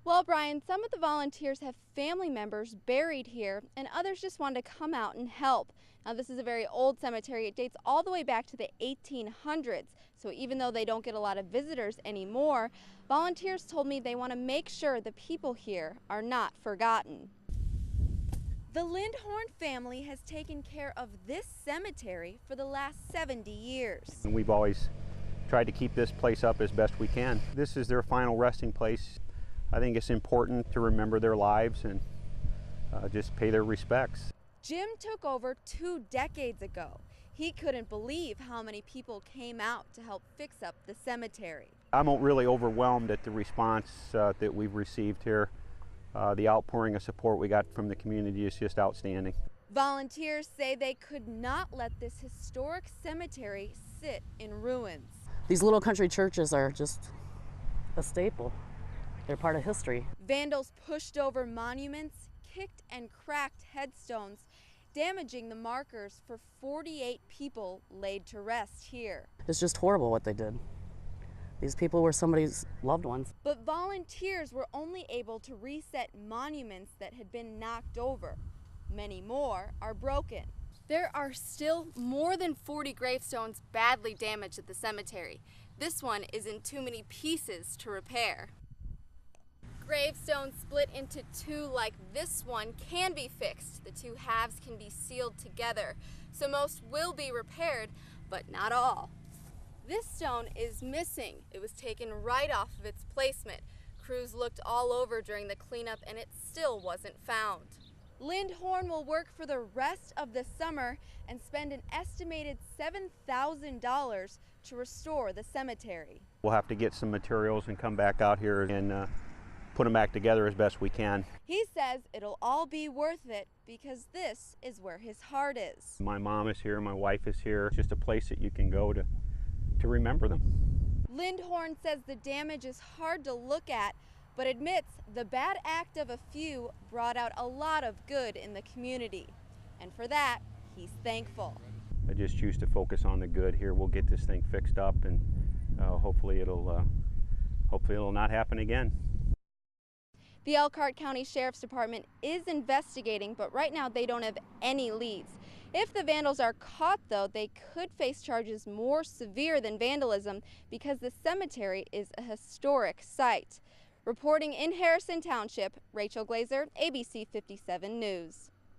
Well, Brian, some of the volunteers have family members buried here, and others just want to come out and help. Now, this is a very old cemetery. It dates all the way back to the 1800s. So even though they don't get a lot of visitors anymore, volunteers told me they want to make sure the people here are not forgotten. The Lindhorn family has taken care of this cemetery for the last 70 years. And we've always tried to keep this place up as best we can. This is their final resting place. I think it's important to remember their lives and just pay their respects. Jim took over 2 decades ago. He couldn't believe how many people came out to help fix up the cemetery. I'm really overwhelmed at the response that we've received here. The outpouring of support we got from the community is just outstanding. Volunteers say they could not let this historic cemetery sit in ruins. These little country churches are just a staple. They're part of history. Vandals pushed over monuments, kicked and cracked headstones, damaging the markers for 48 people laid to rest here. It's just horrible what they did. These people were somebody's loved ones. But volunteers were only able to reset monuments that had been knocked over. Many more are broken. There are still more than 40 gravestones badly damaged at the cemetery. This one is in too many pieces to repair. Gravestones split into 2 like this one can be fixed. The 2 halves can be sealed together, so most will be repaired, but not all. This stone is missing. It was taken right off of its placement. Crews looked all over during the cleanup and it still wasn't found. Lindhorn will work for the rest of the summer and spend an estimated $7,000 to restore the cemetery. We'll have to get some materials and come back out here and put them back together as best we can. He says it'll all be worth it because this is where his heart is. My mom is here, my wife is here. It's just a place that you can go to remember them. Lindhorn says the damage is hard to look at, but admits the bad act of a few brought out a lot of good in the community. And for that, he's thankful. I just choose to focus on the good here. We'll get this thing fixed up and hopefully it'll not happen again. The Elkhart County Sheriff's Department is investigating, but right now they don't have any leads. If the vandals are caught, though, they could face charges more severe than vandalism because the cemetery is a historic site. Reporting in Harrison Township, Rachel Glazer, ABC 57 News.